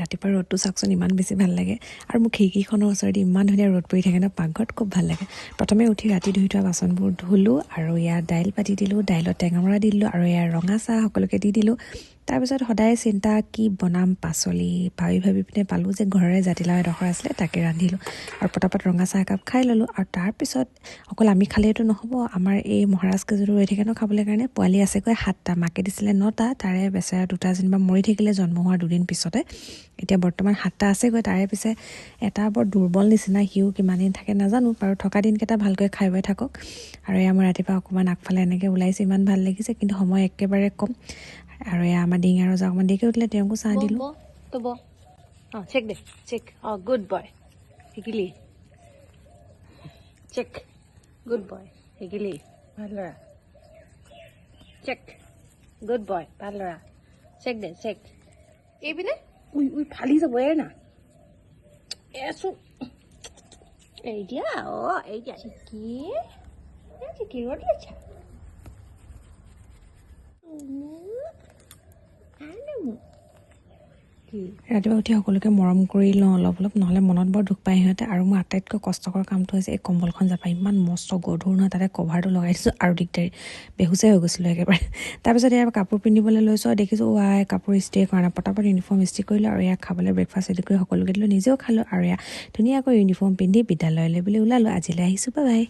ৰাতিপুৱা ৰ'দটো চাওকচোন ইমান বেছি ভাল লাগে আৰু মোৰ খিৰিকীখনৰ ওচৰেদি ইমান ধুনীয়া ৰ'দ পৰি থাকে ন পাকঘৰত খুব ভাল লাগে প্ৰথমে উঠি ৰাতি ধুই থোৱা বাচনবোৰ ধুলোঁ আৰু ইয়াত দাইল পাতি দিলোঁ দাইলত টেঙামৰা দি দিলোঁ আৰু ইয়াৰ ৰঙা চাহ সকলোকে দি দিলোঁ তাৰপিছত সদায় চিন্তা কি বনাম পাচলি ভাবি পিনে পালোঁ যে ঘৰৰে জাতিলাও এডোখৰ আছিলে তাকে ৰান্ধিলোঁ আৰু পটাপট ৰঙা চাহ একাপ খাই ল'লোঁ আৰু তাৰপিছত অকল আমি খালেইতো নহ'ব আমাৰ এই মহাৰাজ কেইজনো ৰৈ থাকে ন খাবলৈ কাৰণে পোৱালি আছেগৈ 7টা মাকে দিছিলে 9টা তাৰে বেচেৰা 2টা যেনিবা মৰি থাকিলে জন্ম হোৱাৰ 2 দিন পিছতে এতিয়া বৰ্তমান 7টা আছেগৈ তাৰে পিছে এটা বৰ দুৰ্বল নিচিনা সিও কিমান দিন থাকে নাজানো বাৰু থকা দিনকেইটা ভালকৈ খাই বৈ থাকক আৰু এয়া মই ৰাতিপুৱা অকণমান আগফালে এনেকৈ ওলাইছে ইমান ভাল লাগিছে কিন্তু সময় একেবাৰে কম আৰু এয়া আমাৰ ডিঙি আৰু অকণমান দেৰিকৈ উঠিলে তেওঁকো চাহ দিলোঁ চেক দে চেক গুড বয় শিকিলি চেক গুড বয় শিকিলি ভাল ল'ৰা চেক গুড বয় ভাল ল'ৰা চেক দে চেক এইপিনে উই উই ফালি যাব না এছো এই দিয়া এই দিয়া চিকি ৰ'দ লেছা ৰাতিপুৱা উঠি সকলোকে মৰম কৰি লওঁ অলপ নহ'লে মনত বৰ দুখ পায় সিহঁতে আৰু মোৰ আটাইতকৈ কষ্টকৰ কামটো হৈছে এই কম্বলখন জাপা ইমান মস্ত গধুৰ নহয় তাতে কভাৰটো লগাই দিছোঁ আৰু দিগদাৰী বেহুচে হৈ গৈছিলোঁ একেবাৰে তাৰপিছত এয়া কাপোৰ পিন্ধিবলৈ লৈছোঁ আৰু দেখিছোঁ কাপোৰ ইস্ত্ৰি কৰা নাই পটাপট ইউনিফৰ্ম ইস্ত্ৰি কৰিলোঁ আৰু ইয়াক খাবলৈ ব্ৰেকফাষ্ট ৰেডি কৰি সকলোকে দিলোঁ নিজেও খালোঁ আৰু এয়া ধুনীয়াকৈ ইউনিফৰ্ম পিন্ধি বিদ্যালয়লৈ বুলি ওলালোঁ আজিলৈ আহিছোঁ বাই